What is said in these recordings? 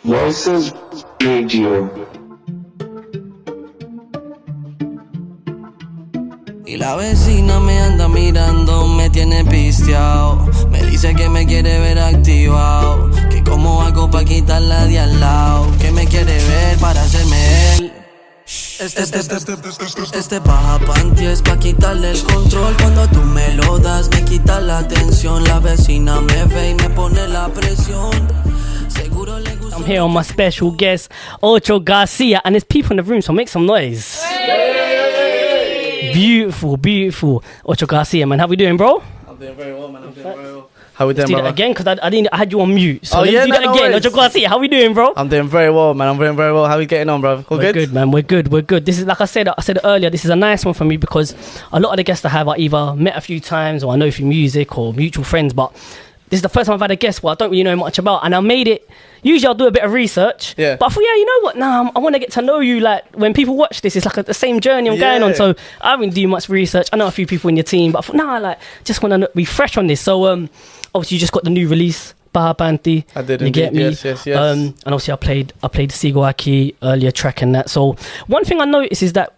Voices Radio. Y la vecina me anda mirando, me tiene pisteado. Me dice que me quiere ver activado, que cómo hago pa' quitarla de al lado, que me quiere ver para hacerme él. Este paja panty es pa' quitarle el control. Cuando tú me lo das me quita la atención. La vecina me ve y me pone la presión. Seguro le gusta. I'm here on my special guest 8Garcia, and there's people in the room, so make some noise. Beautiful, beautiful. 8Garcia, man, how we doing, bro? I'm doing very well, man. I'm doing very well. How we doing, Do that brother? again, because I had you on mute. So let's do that no again. worries. 8Garcia, how we doing, bro? I'm doing very well, man. I'm doing very well. How we getting on, bro? All We're good? good, man. We're good. This is, like I said earlier, this is a nice one for me because a lot of the guests I have I either met a few times or I know through music or mutual friends, but this is the first time I've had a guest what I don't really know much about, and I made it. Usually I'll do a bit of research, Yeah. but I thought, yeah, you know what? Nah, I want to get to know you. Like when people watch this, it's like the same journey I'm going on. Yeah. So I haven't do much research. I know a few people in your team, but I thought, nah, like just want to refresh on this. So obviously you just got the new release, Baja Panty. I did You indeed. get me? Yes. And obviously I played the Sigawaki earlier track and that. So one thing I noticed is that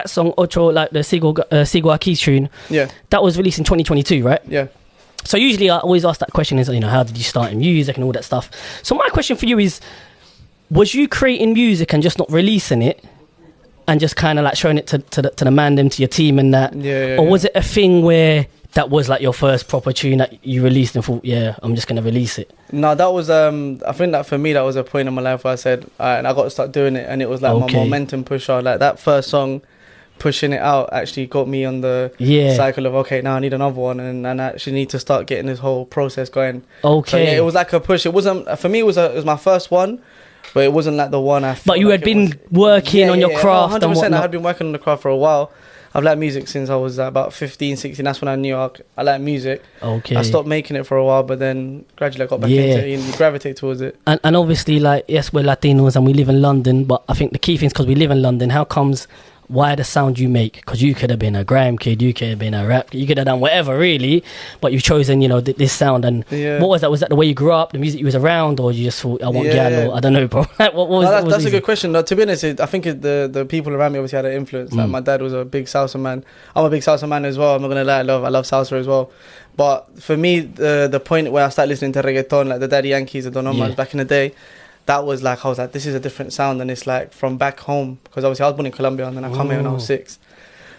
song Ocho, like the Sigawaki tune, Yeah. that was released in 2022, right? Yeah. So usually I always ask that question is, you know, how did you start in music and all that stuff? So my question for you is, was you creating music and just not releasing it and just kind of like showing it to the man, them, to your team and that? Yeah. Or was it a thing where that was like your first proper tune that you released and thought, yeah, I'm just going to release it? No, that was, I think that for me, that was a point in my life where I said, and I got to start doing it. And it was like my momentum pusher. Like that first song, pushing it out actually got me on the cycle of, okay, now I need another one. And I actually need to start getting this whole process going. Okay. So, yeah, it was like a push. It wasn't, for me, it was my first one. But it wasn't like the one I felt. But you like had been working on your craft and 100%. whatnot. I had been working on the craft for a while. I've liked music since I was about 15, 16. That's when I knew I liked music. Okay. I stopped making it for a while, but then gradually I got back into it and you gravitate towards it. And obviously, like, yes, we're Latinos and we live in London, but I think the key thing is because we live in London, how comes, why the sound you make? Because you could have been a grime kid, you could have been a rap, you could have done whatever, really, but you've chosen, you know, this sound. And what was that? Was that the way you grew up, the music you was around, or you just thought, I want gal, or I don't know, bro? what was that's a good question. No, to be honest, I think the people around me obviously had an influence. Like my dad was a big salsa man. I'm a big salsa man as well. I'm not going to lie, I love salsa as well. But for me, the point where I started listening to reggaeton, like the Daddy Yankees, the Don Omars back in the day, that was like, I was like, this is a different sound, and it's like from back home, because obviously I was born in Colombia and then I come here when I was 6.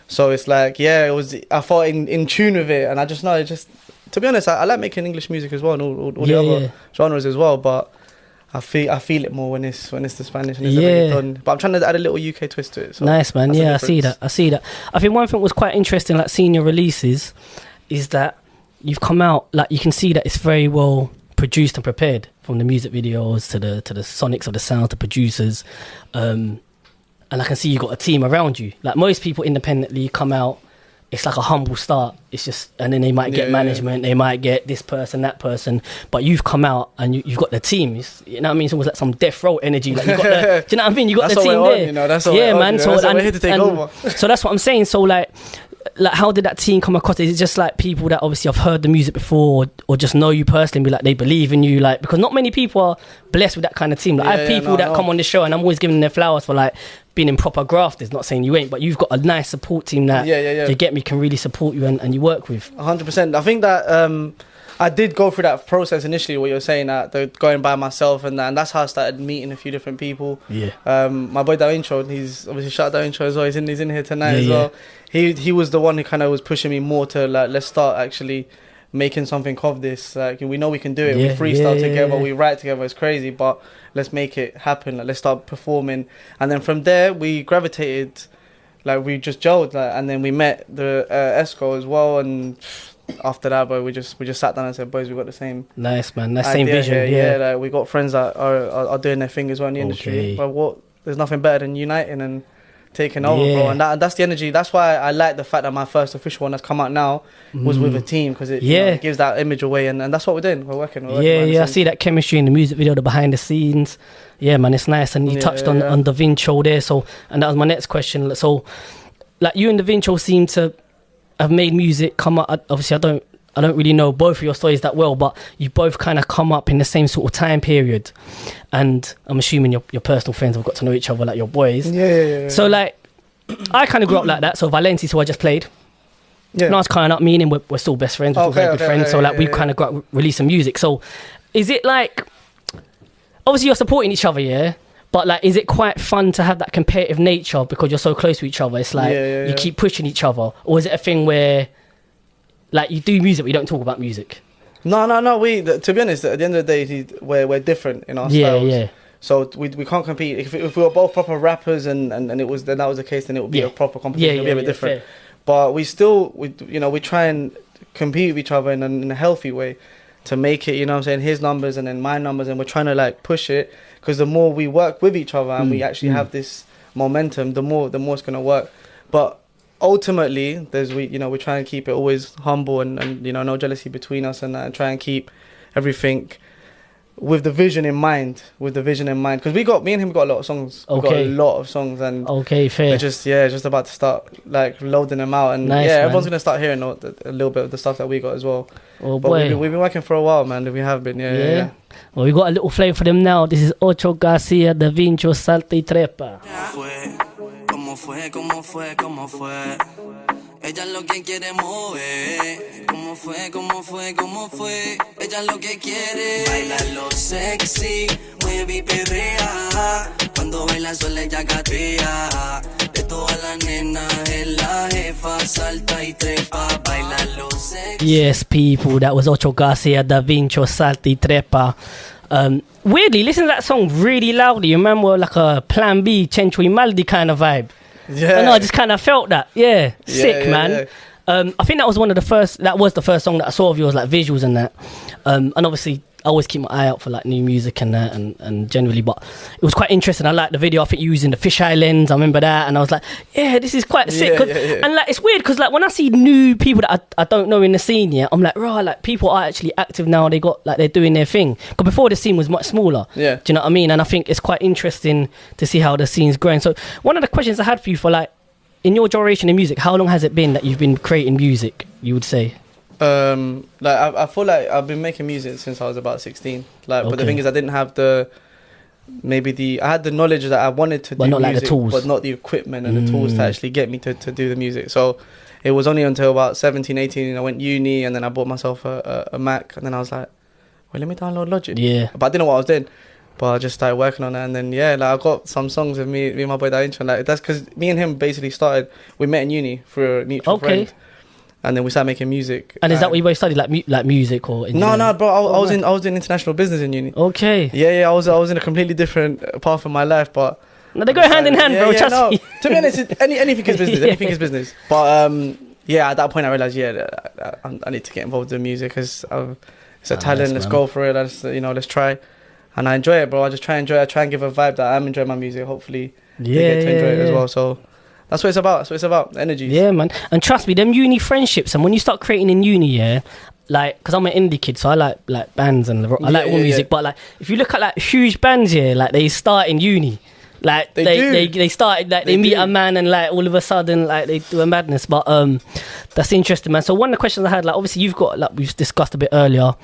So it's like, I felt in tune with it, and I just know, to be honest, I like making English music as well, and all the other genres as well, but I feel it more when it's the Spanish and it's the reggaeton. But I'm trying to add a little UK twist to it. So nice, man. Yeah, I see that. I think one thing was quite interesting, like seeing your releases, is that you've come out, like you can see that it's very well produced and prepared, from the music videos to the sonics of the sound, to producers, and I can see you got a team around you. Like most people independently come out, it's like a humble start. It's just, and then they might get management, they might get this person, that person, but you've come out and you've got the team. You know what I mean? It's almost like some death row energy. Like you got the, do you know what I mean? You got the team there. That's man. So we're here to take over. So that's what I'm saying. So like how did that team come across? Is it just like people that obviously have heard the music before, or just know you personally and be like, they believe in you? Like, because not many people are blessed with that kind of team. Like I have people that come on the show and I'm always giving them their flowers for like being in proper grafters, not saying you ain't, but you've got a nice support team that you get me, can really support you and you work with. 100%. I think that I did go through that process initially, what you're saying, that going by myself and that's how I started meeting a few different people. My boy Da Intro, he's obviously shout out Da Intro as well, he's in here tonight as well. He was the one who kind of was pushing me more to like, let's start actually making something of this. Like, we know we can do it. We freestyle together, we write together, it's crazy, but let's make it happen. Like, let's start performing. And then from there we gravitated, like we just gelled, like, and then we met the Esco as well, and after that, boy, we just sat down and said, boys, we got the same nice, man, that same vision. Like, we got friends that are doing their thing as well in the industry, but there's nothing better than uniting and taking over, bro. And that's the energy. That's why I like the fact that my first official one that's come out now was with a team, because it, you know, it gives that image away, and that's what we're doing. We're working I see that chemistry in the music video, the behind the scenes. Yeah, man, it's nice. And you touched on the Vincho there, so, and that was my next question. So like you and the Vincho seem to have made music come out. Obviously I don't really know both of your stories that well, but you both kind of come up in the same sort of time period, and I'm assuming your personal friends have got to know each other like your boys. Yeah. So like, I kind of grew up like that. So Valencia, who I just played. Yeah. And I was kind of up, me and him, we're still best friends. We're still very good friends. So like, we kind of got releasing music. So is it like, obviously you're supporting each other, yeah? But like, is it quite fun to have that competitive nature because you're so close to each other? It's like, you keep pushing each other. Or is it a thing where, like, you do music, but you don't talk about music? No. To be honest, at the end of the day, we're different in our styles. Yeah. So we can't compete. If we were both proper rappers and that was the case, then it would be a proper competition. It would be a bit different. Fair. But we try and compete with each other in a healthy way to make it, you know what I'm saying, his numbers and then my numbers, and we're trying to like push it, because the more we work with each other and we actually have this momentum, the more it's going to work. But ultimately, we try and keep it always humble and no jealousy between us, and try and keep everything with the vision in mind, because me and him got a lot of songs. We got a lot of songs, and fair. Just about to start like loading them out, and everyone's gonna start hearing a little bit of the stuff that we got as well. But we've been working for a while, man. We have been, yeah. Well, we got a little flavour for them now. This is 8Garcia, Da Vinci, Salta y Trepa. ¿Cómo fue? Ella lo que quiere mover. ¿Cómo fue? Ella lo que quiere bailarlo sexy, mueve y perrea. Cuando baila sola ella gatea. De todas las nenas es la jefa, salta y trepa, bailarlo sexy. Yes, people, that was 8Garcia, Da Vinci, Salta y Trepa. Weirdly, listen to that song really loudly. You remember like a Plan B, Chencho y Maldi kind of vibe. Yeah. I know, I just kind of felt that. Sick, man. Yeah. I think that was the first song that I saw of yours, like visuals and that. And obviously, I always keep my eye out for like new music and that, and generally, but it was quite interesting. I liked the video. I think you using the fisheye lens. I remember that, and I was like, yeah, this is quite sick. And like, it's weird because like when I see new people that I don't know in the scene yet, I'm like, right, like people are actually active now. They're doing their thing. Because before the scene was much smaller. Yeah. Do you know what I mean? And I think it's quite interesting to see how the scene's growing. So one of the questions I had for you for like, in your duration in music, how long has it been that you've been creating music, you would say? I feel like I've been making music since I was about 16. But the thing is, I didn't have I had the knowledge that I wanted to do music, like the tools, but not the equipment and the tools to actually get me to do the music. So it was only until about 17, 18, I went uni, and then I bought myself a Mac, and then I was like, well, let me download Logic. Yeah. But I didn't know what I was doing. But I just started working on it, and then I got some songs with me and my boy Da Vinci. Like that's because me and him basically started. We met in uni through a mutual friend. And then we started making music. And is that what you both studied, like music or? No, bro. I was doing international business in uni. Okay. Yeah. I was in a completely different path of my life, but no, they go hand in hand, bro. Trust me. To be honest, anything is business. Anything is business. But at that point I realized, I need to get involved in music because it's a talent. Let's go for it. Let's try. And I enjoy it, bro. I just try and enjoy it. I try and give a vibe that I'm enjoying my music. Hopefully, they get to enjoy it as well. So. That's what it's about. Energy. Yeah, man. And trust me, them uni friendships, and when you start creating in uni, like, because I'm an indie kid, so I like bands and I like all music. But like, if you look at like huge bands like they start in uni, like they started like they meet a man and like all of a sudden like they do a madness. But that's interesting, man. So one of the questions I had, like, obviously you've got, like we've discussed a bit earlier,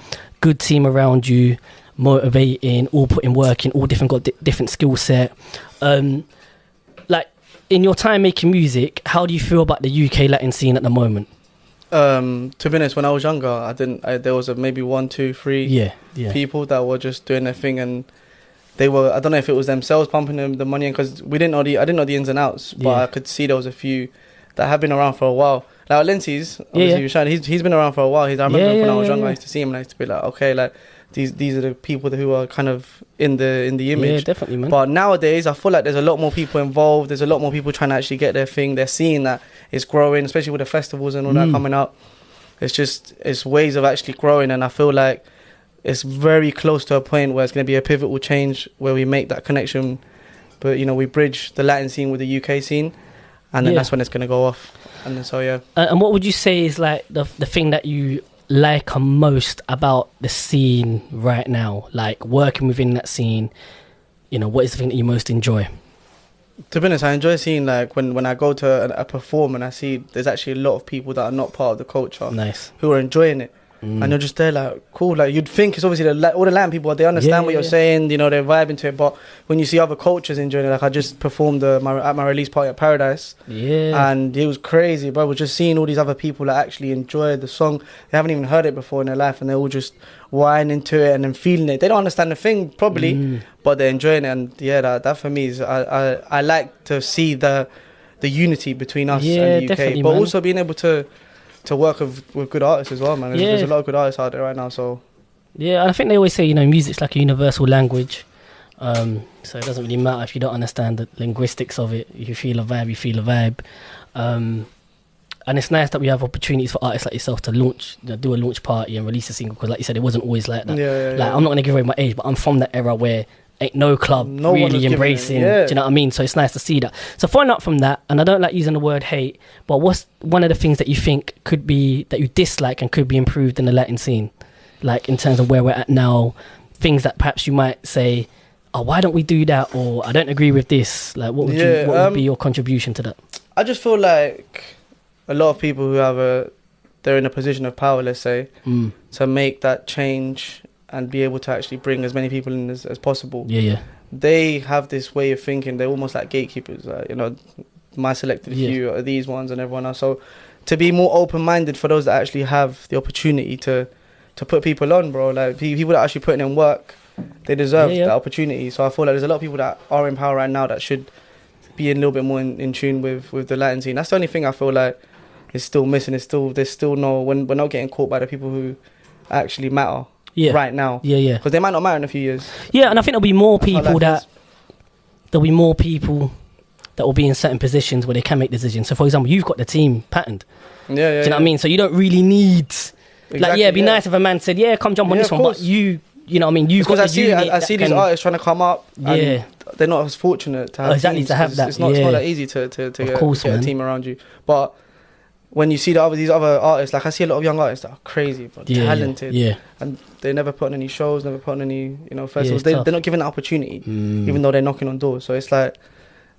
good team around you, motivating, all putting work in, all got different skill set. Like, in your time making music, how do you feel about the UK Latin scene at the moment? To be honest, when I was younger, there was maybe 1, 2, 3 people that were just doing their thing, and they were, I don't know if it was themselves pumping them the money in, because I didn't know the ins and outs, but I could see there was a few that have been around for a while. Like Lenses, obviously, he's been around for a while. I remember when I was younger, I used to see him and I used to be like, okay, like these are the people who are kind of in the image. Yeah, definitely, man. But nowadays, I feel like there's a lot more people involved. There's a lot more people trying to actually get their thing. They're seeing that it's growing, especially with the festivals and all that coming up. It's ways of actually growing, and I feel like it's very close to a point where it's going to be a pivotal change where we make that connection, but we bridge the Latin scene with the UK scene, and then that's when it's going to go off. And then, so and what would you say is like the thing that you like most about the scene right now, like working within that scene? What is the thing that you most enjoy? To be honest, I enjoy seeing, like, when I go to a perform and I see there's actually a lot of people that are not part of the culture, who are enjoying it. and you're just there like, cool. Like, you'd think it's obviously all the Latin people, they understand what you're saying, you know, they're vibing to it. But when you see other cultures enjoying it, like I just performed at my release party at Paradise, and it was crazy, bro. We're just seeing all these other people that actually enjoy the song. They haven't even heard it before in their life, and they're all just whining to it and then feeling it. They don't understand the thing probably, but they're enjoying it. And yeah, that for me is I like to see the unity between us and the UK, but also being able to work with good artists as well, man. There's a lot of good artists out there right now, so... Yeah, and I think they always say, you know, music's like a universal language. So it doesn't really matter if you don't understand the linguistics of it. If you feel a vibe, you feel a vibe. And it's nice that we have opportunities for artists like yourself to launch, you know, do a launch party and release a single, because like you said, it wasn't always like that. I'm not going to give away my age, but I'm from that era where ain't no club really embracing, do you know what I mean? So it's nice to see that. So following up from that, and I don't like using the word hate, but what's one of the things that you think could be, that you dislike and could be improved in the Latin scene? Like in terms of where we're at now, things that perhaps you might say, oh, why don't we do that? Or I don't agree with this. Like what would be your contribution to that? I just feel like a lot of people who they're in a position of power, let's say, to make that change and be able to actually bring as many people in as possible. They have this way of thinking. They're almost like gatekeepers. You know, my selected few are these ones and everyone else. So to be more open-minded for those that actually have the opportunity to put people on, bro. Like people that are actually putting in work, they deserve that opportunity. So I feel like there's a lot of people that are in power right now that should be a little bit more in tune with the Latin scene. That's the only thing I feel like is still missing. There's still no, when we're not getting caught by the people who actually matter. Right now, because they might not matter in a few years. And I think there'll be more people that will be in certain positions where they can make decisions. So, for example, you've got the team patterned. Do you know what I mean? So you don't really need, it'd be nice if a man said, come jump on this one, but you know what I mean? Because I see these artists trying to come up, and they're not as fortunate to have teams. To have that. It's not that easy to get a team around you, but when you see these other artists, like I see a lot of young artists that are crazy, but talented, and they never put on any shows, never put on any festivals. They're not given the opportunity, even though they're knocking on doors. So it's like,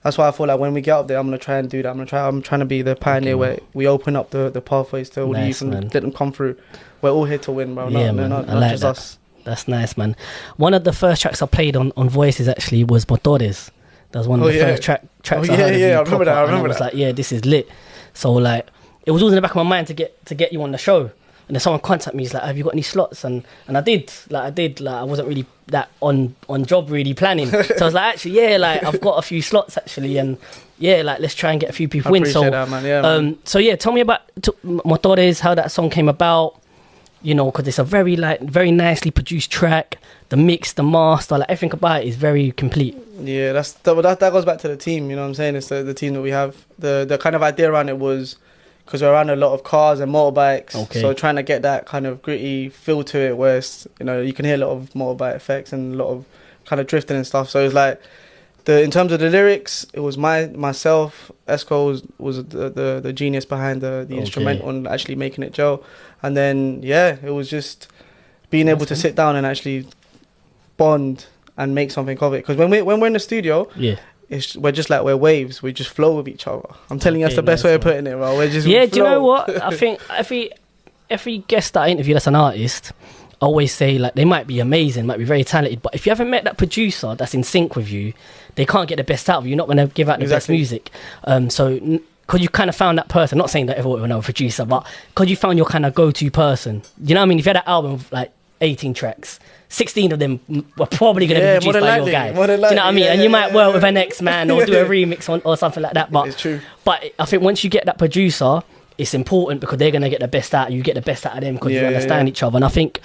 that's why I feel like when we get up there, I'm gonna try and do that. I'm trying to be the pioneer where we open up the pathways to all the youth and let them come through. We're all here to win, bro. Not just us. That's nice, man. One of the first tracks I played on Voices actually was Motores. That was one of the first tracks I heard. I remember that. I was like, this is lit. So like, it was always in the back of my mind to get you on the show. And then someone contacted me, he's like, have you got any slots? And I did. I wasn't really that on job really planning. So I was like, actually, I've got a few slots actually, and let's try and get a few people in. So that, man. So tell me about Motores, how that song came about. You know, because it's a very nicely produced track. The mix, the master, everything about it is very complete. Yeah, that goes back to the team. You know what I'm saying? It's the team that we have. The kind of idea around it was, because we're around a lot of cars and motorbikes, so trying to get that kind of gritty feel to it, where it's, you can hear a lot of motorbike effects and a lot of kind of drifting and stuff. So it's like, in terms of the lyrics, it was myself. Esco was the genius behind the instrumental and actually making it gel. And then it was just being able to sit down and actually bond and make something of it. Because when we're in the studio, we're just like, we're waves. We just flow with each other. I'm telling you, that's the best way of putting it, bro. We're just do you know what? I think every guest that I interview that's an artist, I always say, like, they might be amazing, might be very talented, but if you haven't met that producer that's in sync with you, they can't get the best out of you. You're not going to give out the best music. So because you kind of found that person, not saying that everyone will know a producer, but because you found your kind of go-to person. You know what I mean? If you had an album of like 18 tracks, 16 of them were probably going to be produced by your guy. Do you know what I mean? And you might work with an ex-man or do a remix or something like that. But it's true. But I think once you get that producer, it's important because they're going to get the best out of you. You get the best out of them because you understand each other. And I think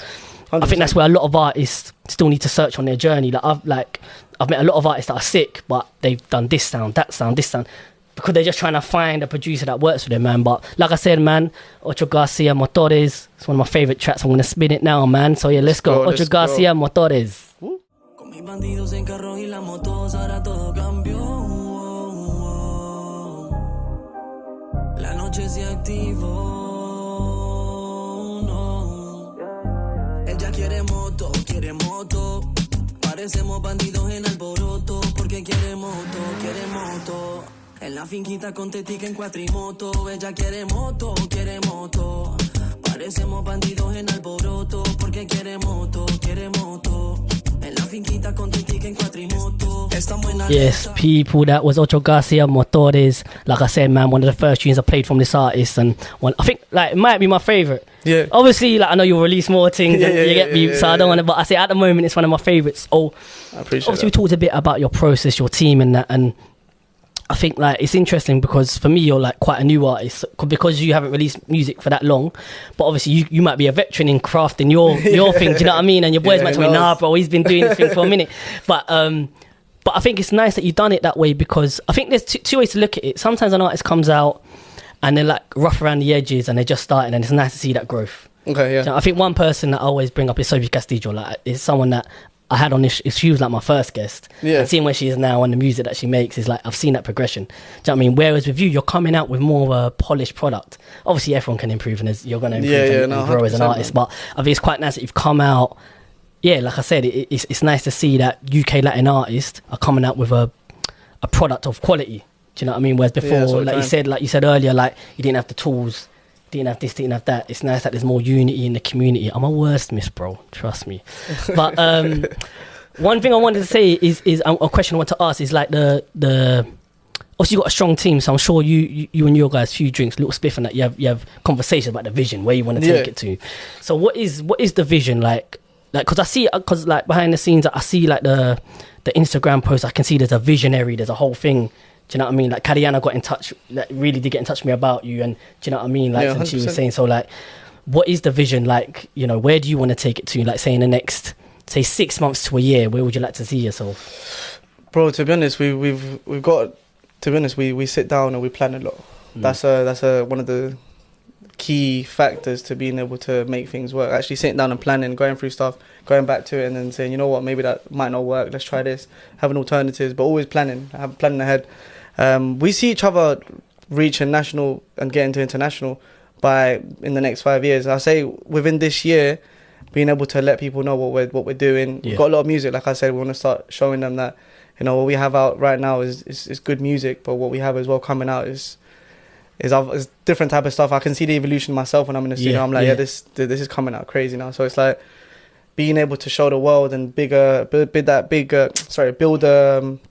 that's where a lot of artists still need to search on their journey. I've met a lot of artists that are sick, but they've done this sound, that sound, this sound, because they're just trying to find a producer that works for them, man. But like I said, man, 8Garcia, Motores, it's one of my favourite tracks. I'm going to spin it now, man. So let's go. 8Garcia, Motores. Con mis bandidos en carros y las motos, ahora todo cambió. La noche se activó. No. Ella quiere moto. Parecemos bandidos en alboroto, porque quiere moto. En la finquita con tetica en cuatrimoto. Ella quiere moto. Parecemos bandidos en alboroto, porque quiere moto, quiere moto. En la finquita con tu tica en cuatrimoto. Yes, people, that was 8Garcia, Motores. Like I said, man, one of the first tunes I played from this artist, and one, I think like it might be my favourite. Yeah. Obviously, like I know you'll release more things, and you get me, so I don't want to. But I say at the moment, it's one of my favourites. Oh, I appreciate. Obviously, we talked a bit about your process, your team, and that, and I think like it's interesting because for me, you're like quite a new artist because you haven't released music for that long. But obviously, you might be a veteran in crafting your thing. Do you know what I mean? And your boys might tell me, nah, bro, he's been doing this thing for a minute. But I think it's nice that you've done it that way because I think there's two ways to look at it. Sometimes an artist comes out and they're like rough around the edges and they're just starting, and it's nice to see that growth. Okay, yeah. So I think one person that I always bring up is Sophie Castillo. Like, is someone that I had on this. She was like my first guest. Yeah. And seeing where she is now and the music that she makes is like I've seen that progression. Do you know what I mean? Whereas with you, you're coming out with more of a polished product. Obviously, everyone can improve, and you're going to improve and grow as an artist. Man. But I think it's quite nice that you've come out. Yeah, like I said, it's nice to see that UK Latin artists are coming out with a product of quality. Do you know what I mean? Whereas before, like you said earlier, like you didn't have the tools, didn't have this, didn't have that. It's nice that there's more unity in the community. I'm a wordsmith, bro. Trust me. But one thing I wanted to say is a question I want to ask is like the obviously you got a strong team, so I'm sure you and your guys, few drinks, little spliff, and that you have conversations about the vision, where you want to take it to. So what is the vision like? Like, because I see, because like behind the scenes, I see like the Instagram post. I can see there's a visionary, there's a whole thing. Do you know what I mean? Like Cariana got in touch, like really did get in touch with me about you, and do you know what I mean? Like, and she was saying, so like, what is the vision? Like, you know, where do you want to take it to? Like, say in the next, say 6 months to a year, where would you like to see yourself? Bro, to be honest, we've got, to be honest, we sit down and we plan a lot. That's one of the key factors to being able to make things work. Actually sitting down and planning, going through stuff, going back to it, and then saying, you know what, maybe that might not work, let's try this, having alternatives, but always planning ahead. We see each other reaching national and getting to international in the next 5 years. I say within this year, being able to let people know what we're doing. We've got a lot of music, like I said. We want to start showing them that, you know, what we have out right now is good music, but what we have as well coming out is different type of stuff. I can see the evolution myself when I'm in the studio. I'm like, this is coming out crazy now. So it's like being able to show the world and build the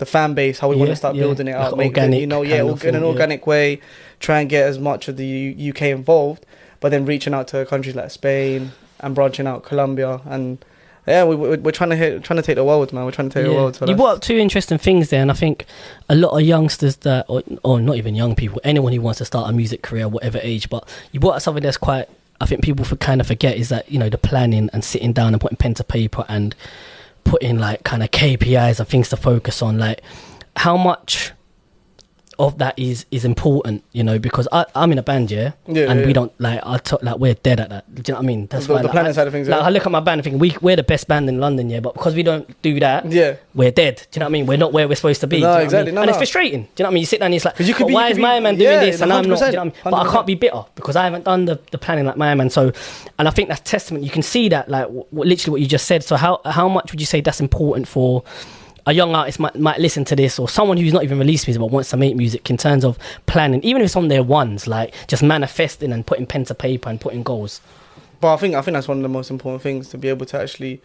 fan base, how we want to start building it like out, make it, you know, in an organic way, try and get as much of the UK involved, but then reaching out to countries like Spain and branching out Colombia, and we're trying to take the world, man. We're trying to take the world. So you brought up two interesting things there, and I think a lot of youngsters that, or not even young people, anyone who wants to start a music career, whatever age, but you brought up something that's quite, I think people kind of forget, is that, you know, the planning and sitting down and putting pen to paper and putting like kind of KPIs and things to focus on. Like, how much of that is important, you know, because I'm in a band, we don't like, we're dead at that. Do you know what I mean? That's why the planning side of things. Like, I look at my band and think we're the best band in London, but because we don't do that, we're dead. Do you know what I mean? We're not where we're supposed to be. No, exactly. And it's frustrating. Do you know what I mean? You sit down and it's like, why is my man doing this and I'm not? Do you know what I mean? But I can't be bitter because I haven't done the planning like my man. So, and I think that's testament. You can see that, like literally what you just said. So how much would you say that's important for a young artist might listen to this, or someone who's not even released music but wants to make music, in terms of planning, even if it's on their ones, like just manifesting and putting pen to paper and putting goals? But I think that's one of the most important things, to be able to actually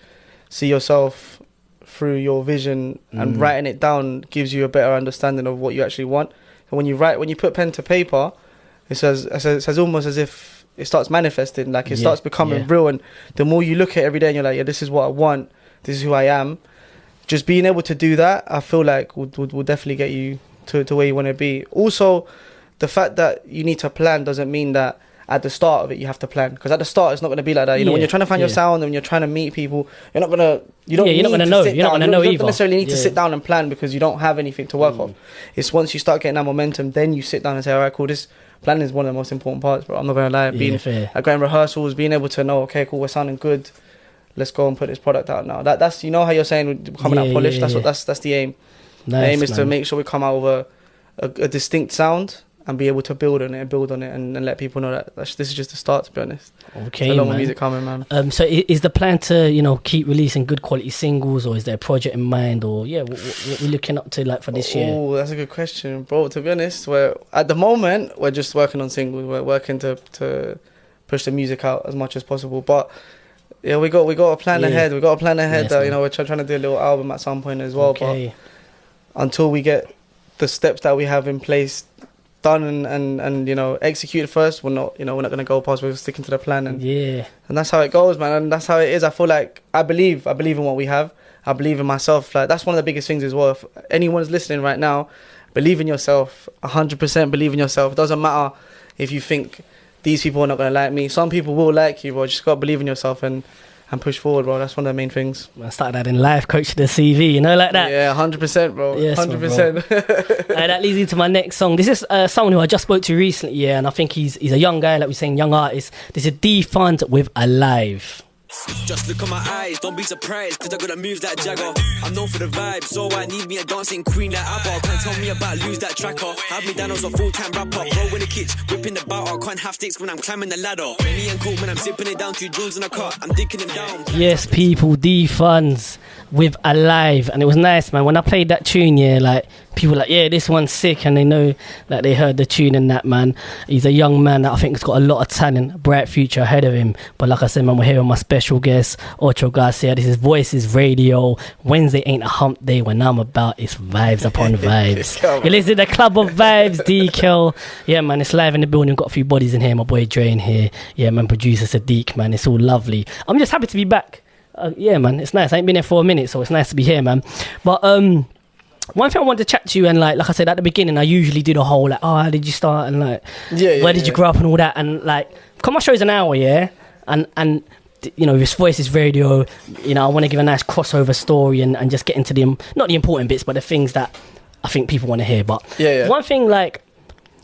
see yourself through your vision, and writing it down gives you a better understanding of what you actually want. And when you put pen to paper, it's as almost as if it starts manifesting, like it starts becoming real. And the more you look at it every day and you're like, this is what I want, this is who I am. Just being able to do that, I feel like will definitely get you to where you want to be. Also, the fact that you need to plan doesn't mean that at the start of it you have to plan, because at the start it's not going to be like that. You know, when you're trying to find your sound and when you're trying to meet people, you're not going to know. You're not going to necessarily need to sit down and plan, because you don't have anything to work off. It's once you start getting that momentum, then you sit down and say, all right, cool, this planning is one of the most important parts, bro. I'm not going to lie. Going rehearsals, being able to know, okay, cool, we're sounding good, let's go and put this product out now. That's, you know how you're saying coming out polished. That's the aim. Nice, the aim is to make sure we come out with a distinct sound and be able to build on it and let people know that this is just the start, to be honest. Okay, there's a lot more music coming, man. So is the plan to, you know, keep releasing good quality singles, or is there a project in mind, or what we're looking up to like for this year? Oh, that's a good question, bro. To be honest, at the moment we're just working on singles. We're working to push the music out as much as possible. But yeah, we got a plan ahead. We got a plan ahead. Yes, You know, we're trying to do a little album at some point as well. Okay. But until we get the steps that we have in place done and you know, executed first, we're not gonna go past. We're sticking to the plan, and that's how it goes, man. And that's how it is. I feel like I believe in what we have. I believe in myself. Like, that's one of the biggest things as well. If anyone's listening right now, believe in yourself. 100% believe in yourself. It doesn't matter if you think these people are not gonna like me. Some people will like you, bro. Just gotta believe in yourself and push forward, bro. That's one of the main things. I started that in life, coach the CV, you know, like that. Yeah, 100%, bro. Yes, 100%. That leads into my next song. This is someone who I just spoke to recently, yeah, and I think he's a young guy, like we're saying, young artist. This is D-Fund with Alive. Just look at my eyes, don't be surprised, cause I got a moves like Jagger. I'm known for the vibe, so I need me a dancing queen like ABBA. Can't tell me about lose that tracker. Have me down as a full-time rapper. Roll in the kitchen, whipping the bar. Can't have sticks when I'm climbing the ladder. Benny and Cool, when I'm zipping it down, 2 jewels in a car. I'm dicking it down. Yes, people, D-Funds with Alive. And it was nice, man. When I played that tune, yeah, like, people were like, yeah, this one's sick, and they know that they heard the tune and that, man. He's a young man that I think has got a lot of talent, a bright future ahead of him. But like I said, man, we're here with my special guest, 8Garcia. This is Voices Radio. Wednesday ain't a hump day. When I'm about, it's vibes upon vibes. You're listening to the Club of Vibes, D-Kel. Yeah, man, it's live in the building. We've got a few bodies in here. My boy Dre in here. Yeah, man, producer Sadiq, man. It's all lovely. I'm just happy to be back. Yeah, man, it's nice. I ain't been here for a minute, so it's nice to be here, man. But one thing I wanted to chat to you, and like I said at the beginning, I usually do the whole like, oh, how did you start, and like, where did you grow up and all that, and like, come my show's an hour, yeah, and you know, this Voices Radio, you know, I want to give a nice crossover story and just get into not the important bits, but the things that I think people want to hear. But one thing, like,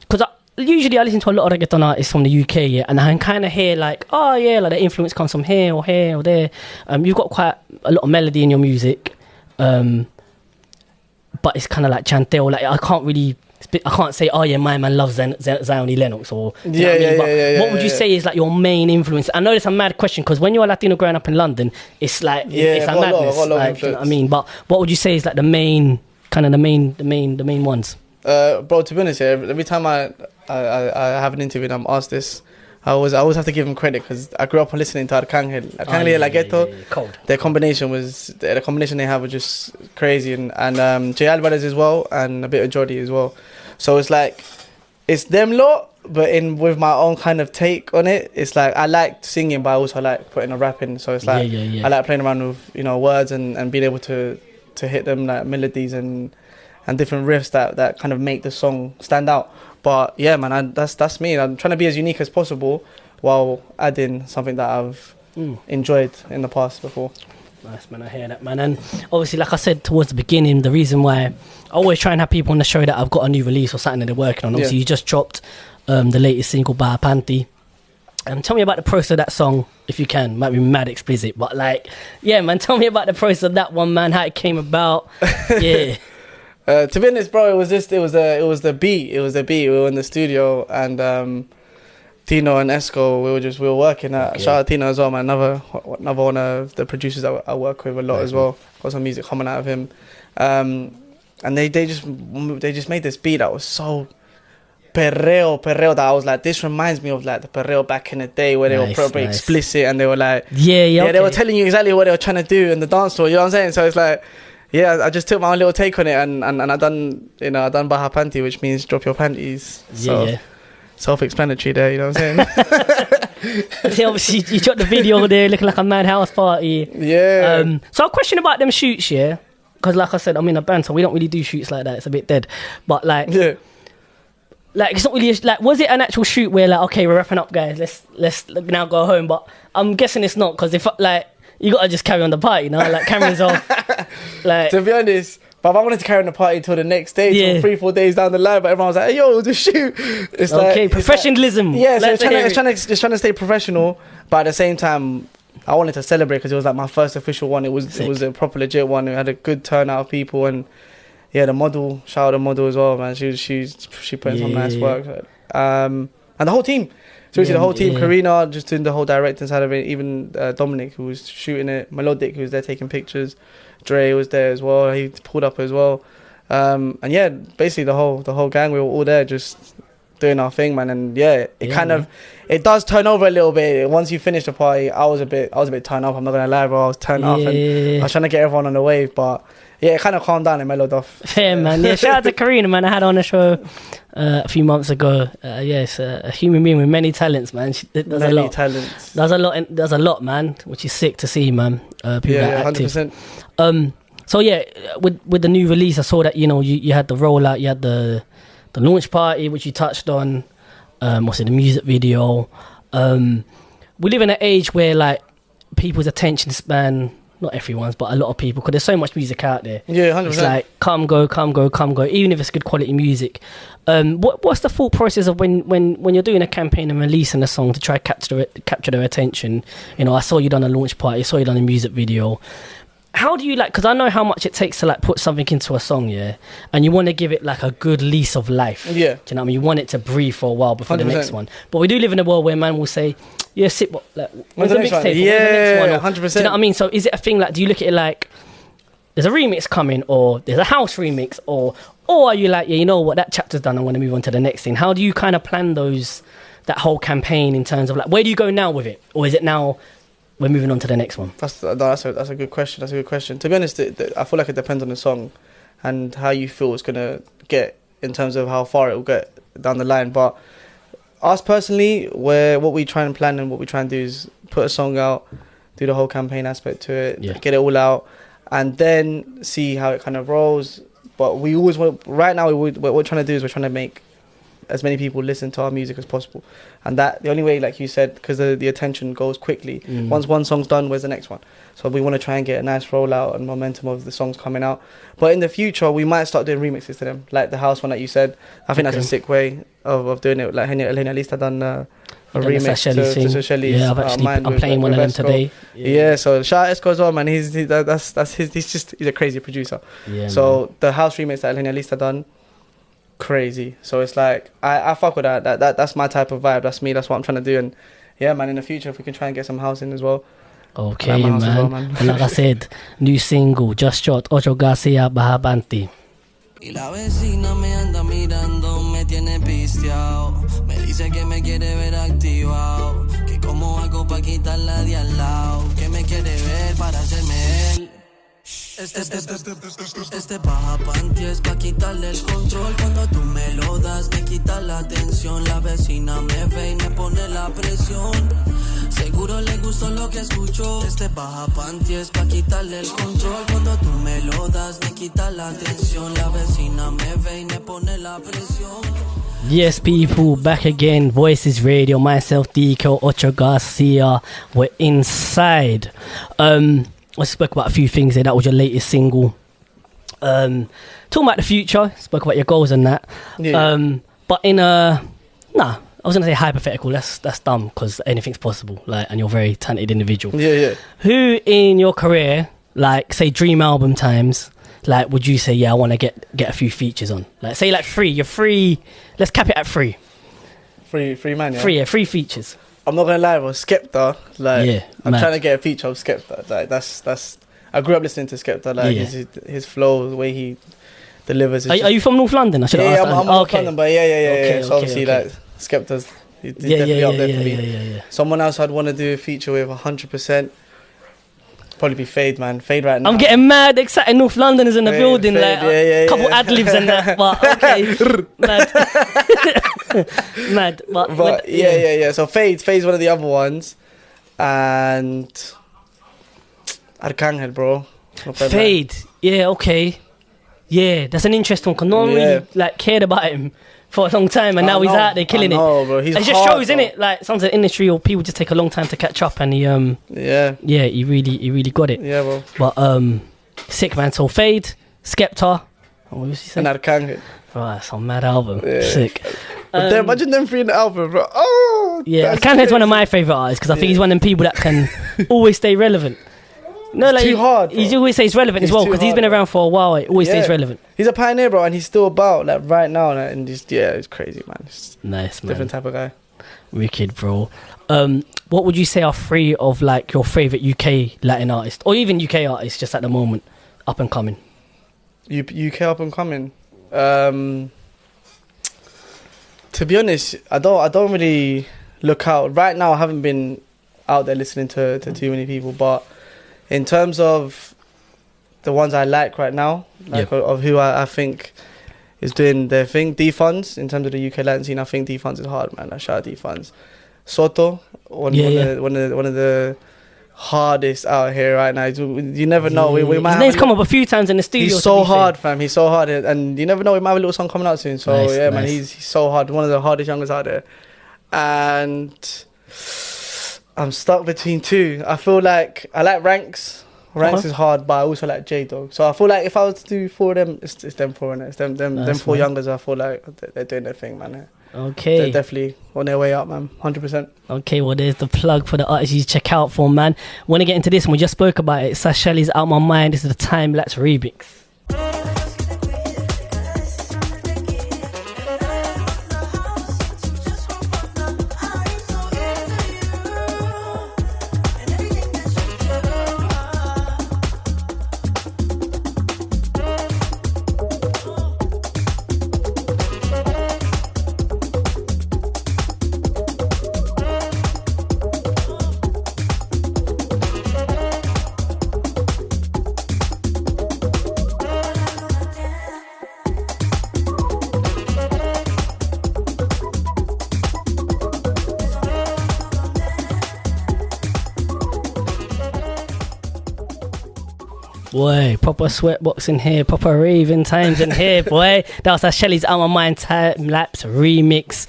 because usually I listen to a lot of reggaeton artists from the UK, yeah, and I can kind of hear like, oh yeah, like the influence comes from here or there. You've got quite a lot of melody in your music, but it's kind of like chantel. Like I can't say, oh yeah, my man loves Zion Lennox, or what would you say is like your main influence? I know it's a mad question because when you're a Latino growing up in London, it's like it's a madness. Like, you know what I mean? But what would you say is like the main ones? Bro, to be honest, every time I have an interview and I'm asked this, I always have to give him credit because I grew up listening to Arcángel Lagueto. Cold. The combination they have was just crazy, and Jay Alvarez as well, and a bit of Jordi as well. So it's like it's them lot, but with my own kind of take on it. It's like I like singing, but I also like putting a rap in. So it's like I like playing around with, you know, words and being able to hit them like melodies and different riffs that kind of make the song stand out. But yeah, man, that's me. I'm trying to be as unique as possible while adding something that I've enjoyed in the past before. Nice, man. I hear that, man. And obviously, like I said towards the beginning, the reason why I always try and have people on the show that I've got a new release or something that they're working on. Obviously, you just dropped the latest single by Panty. Tell me about the process of that song, if you can. Might be mad explicit, but like, yeah, man. Tell me about the process of that one, man. How it came about. Yeah. To be honest, bro, it was the beat. We were in the studio, and Tino and Esco, we were working at. Shout out Tino as well, man. Another one of the producers that I work with a lot as well. Got some music coming out of him, and they just made this beat that was so perreo that I was like, this reminds me of like the perreo back in the day where they were probably explicit, and they were like, they were telling you exactly what they were trying to do in the dance floor. You know what I'm saying? So it's like. Yeah, I just took my own little take on it, and I done Baja Panty, which means drop your panties. So self-explanatory there, you know what I'm saying? Obviously, you shot the video there looking like a mad house party. Yeah. So a question about them shoots, yeah, because like I said, I'm in a band, so we don't really do shoots like that. It's a bit dead, but like, like it's not really like. Was it an actual shoot where like, okay, we're wrapping up, guys, let's now go home? But I'm guessing it's not, because if like. You gotta just carry on the party, you know, like cameras off. Like, to be honest, but I wanted to carry on the party till the next day, till 3-4 days down the line. But everyone was like, "Hey, yo, just shoot." It's okay, professionalism. Like, yeah, so it's trying to stay professional, but at the same time, I wanted to celebrate because it was like my first official one. It was a proper legit one. It had a good turnout of people, and the model, shout out the model as well, man. She put in some nice work, and the whole team. Seriously, the whole team, Karina, just doing the whole directing side of it, even Dominic, who was shooting it, Melodic, who was there taking pictures, Dre was there as well, he pulled up as well. And yeah, basically the whole gang, we were all there just doing our thing, man. And yeah, it kind of, it does turn over a little bit. Once you finish the party, I was a bit turned off. I'm not gonna lie, bro. I was turned off, and I was trying to get everyone on the wave, but yeah, it kind of calmed down and mellowed off. Fair, man. Yeah, shout out to Karina, man. I had her on the show a few months ago. It's a human being with many talents, man. She does a lot. Talents. Does a lot, man, which is sick to see, man. People that are active. 100%. So yeah, with the new release, I saw that, you know, you had the rollout, you had the launch party, which you touched on. The music video. We live in an age where like people's attention span, not everyone's, but a lot of people, because there's so much music out there. Yeah, 100%. It's like come go, even if it's good quality music. What's the thought process of when you're doing a campaign and releasing a song to try to capture their attention? You know, I saw you done a launch party, I saw you done a music video. How do you, like, because I know how much it takes to like put something into a song, yeah, and you want to give it like a good lease of life. Yeah. Do you know what I mean? You want it to breathe for a while before 100%. the next one. But we do live in a world where man will say, yeah, when's the next one? mixtape? Yeah, 100%. Do you know what I mean? So is it a thing like, do you look at it like there's a remix coming, or there's a house remix, or are you like, yeah, you know what, that chapter's done, I'm going to move on to the next thing? How do you kind of plan that whole campaign in terms of like, where do you go now with it? Or is it now, we're moving on to the next one? That's a good question. That's a good question. To be honest, I feel like it depends on the song and how you feel it's going to get in terms of how far it will get down the line. But us personally, what we try and plan and what we try and do is put a song out, do the whole campaign aspect to it, get it all out, and then see how it kind of rolls. But we always want, right now, what we're trying to do is we're trying to make as many people listen to our music as possible, and that the only way, like you said, because the attention goes quickly. Once one song's done, where's the next one? So we want to try and get a nice rollout and momentum of the songs coming out. But in the future, we might start doing remixes to them, like the house one that you said. I think that's a sick way of doing it. Like Elena Lista done a remix to Shelly's. Yeah, I'm playing one of them today. Yeah, so shout out Esco as well, man. He's a crazy producer. Yeah, so man, the house remix that Elena Lista done, crazy. So it's like I fuck with that. That's my type of vibe. That's me. That's what I'm trying to do. And yeah, man, in the future, if we can try and get some house in as well. Okay, man. And like I said, new single just shot, 8Garcia, Bajabanti. Y la vecina me anda mirando, me tiene pisteado. Me dice que me quiere ver activado, que cómo hago pa' quitarla de al lado, que me quiere ver para hacerme él. Este baja panties pa' quitarle el control. Cuando tú me lo das, me quita la atención. La vecina me ve y me pone la presión. Seguro le gustó lo que escuchó. Este baja panties pa' quitarle el control. Cuando tú me lo das, me quita la atención. La vecina me ve y me pone la presión. Yes, people, back again. Voices Radio, myself, D-Kel, 8Garcia. We're inside. I spoke about a few things there. That was your latest single. Talking about the future, spoke about your goals and that. Yeah. But in I was gonna say hypothetical. That's dumb, because anything's possible. Like, and you're a very talented individual. Yeah. Who in your career, like, say dream album times, like, would you say, yeah, I want to get a few features on? Like, say like 3. You're 3. Let's cap it at 3. 3 man. Yeah. 3. Yeah, 3 features. I'm not gonna lie, bro. Skepta, like, I'm trying to get a feature of Skepta. Like, that's. I grew up listening to Skepta. Like, his flow, the way he delivers. Are you from North London? I should ask. I'm from North London, but yeah. So obviously, like, Skepta's, he's definitely up there for me. Yeah. Someone else I'd want to do a feature with 100%. Probably be Fade, man. Fade right now. I'm getting mad excited. North London is in the building. Fade, like, couple ad-libs and that. But okay. Mad. But yeah. So Fade's one of the other ones. And Arcangel, bro. Fade. Yeah, okay. Yeah, that's an interesting one, because no one really like cared about him for a long time, and now he's out there killing it. Bro. It just shows, innit? Like, some of the industry or people just take a long time to catch up, and he he really got it. Yeah, bro. But sick, man. So Fade, Skepta, what was he saying? And Arcangel. Right, it's a mad album. Yeah. Sick. But imagine them 3 in the album, bro. Oh, yeah, Arcangel's one of my favourite artists, because I think he's one of them people that can always stay relevant. No, like, too hard, bro. He always stays relevant as well, because he's been around for a while. It always stays relevant. He's a pioneer, bro, and he's still about, like, right now, and just, it's crazy, man. It's nice, man. Different type of guy. Wicked, bro. What would you say are 3 of, like, your favourite UK Latin artists, or even UK artists just at the moment, up and coming? UK up and coming? To be honest, I don't really look out. Right now, I haven't been out there listening to too many people, but in terms of the ones I like right now, like of who I think is doing their thing, D-Funds, in terms of the UK Latin scene, I think D-Funds is hard, man. I shout out D-Funds. Soto, one of the hardest out here right now. You never know. We might His name's come up a few times in the studio. He's so hard, fam. He's so hard, and you never know. We might have a little song coming out soon. So nice. Man, he's so hard. One of the hardest youngers out there. And I'm stuck between two. I feel like I like Ranks. Ranks is hard, but I also like J-Dog. So I feel like if I was to do four of them, it's them four, and it's them four youngers. I feel like they're doing their thing, man. Okay. They're definitely on their way up, man. 100%. Okay, well, there's the plug for the artists you check out for, man. Want to get into this, and we just spoke about it. Sashelli's Out My Mind. This is the Time Lapse remix. Boy, proper sweatbox in here, proper raving times in here, boy. That was Shelly's Out My Mind Time Lapse remix.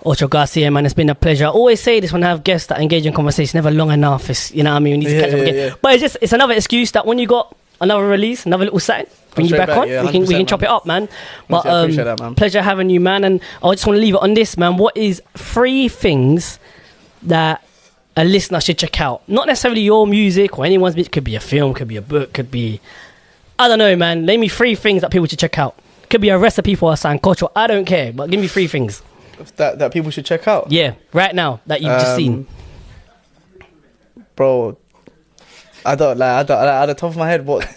8Garcia, man, it's been a pleasure. I always say this when I have guests that engage in conversation, never long enough. It's, you know what I mean? We need to catch up again. Yeah. But it's another excuse that when you got another release, another little sign, bring you back on. Yeah, we can chop it up, man. But I appreciate that, man. Pleasure having you, man. And I just want to leave it on this, man. What is 3 things that a listener should check out? Not necessarily your music or anyone's music. Could be a film, could be a book, could be, I don't know, man. Name me 3 things that people should check out. Could be a recipe for a sancocho. I don't care, but give me 3 things that people should check out. Yeah, right now that you've just seen. Bro, I don't at the top of my head, what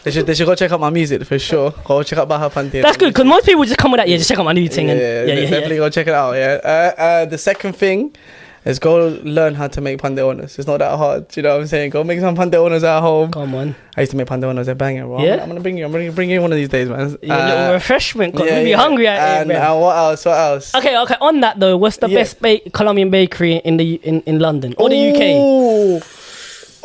they should go check out my music for sure. Go check out Baja Panty. That's good, because most people just come with that. Yeah, just check out my new thing. Definitely go check it out. Yeah. The second thing is go learn how to make pandeones. It's not that hard. You know what I'm saying? Go make some pandeones at home. Come on. I used to make pandeones. They're banging, bro. Yeah? I'm gonna bring you one of these days, man. A little refreshment. Got me hungry out here, and what else? Okay. On that though, what's the best Colombian bakery in London or the UK?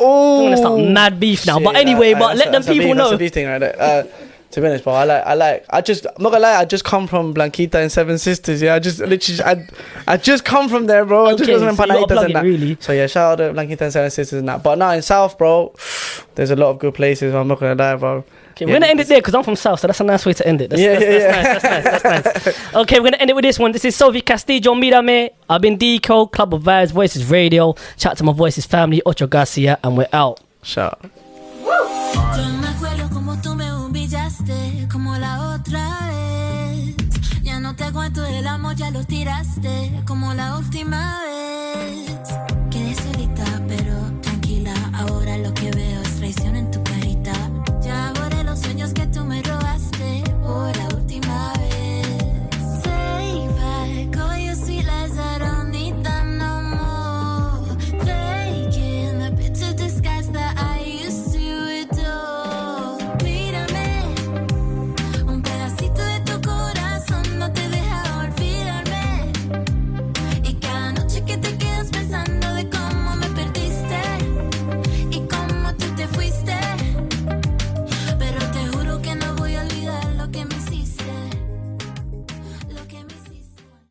I'm gonna start mad beef now. But anyway, let them people know. That's a beef thing right there. To be honest, bro, I'm not gonna lie, I just come from Blanquita and Seven Sisters, yeah. I just come from there, bro. I just wasn't in Panaditas and that. Really. So yeah, shout out to Blanquita and Seven Sisters and that. But now in South, bro, there's a lot of good places. I'm not gonna lie, bro. Okay, we're gonna end it there because I'm from South, so that's a nice way to end it. That's nice. Okay, we're gonna end it with this one. This is Sophie Castillo, Mírame. I've been D-Kel, Club of Vibes, Voices Radio. Shout out to my Voices family, 8Garcia, and we're out. Shout out. Como la otra vez, ya no te cuento el amor, ya lo tiraste como la última vez.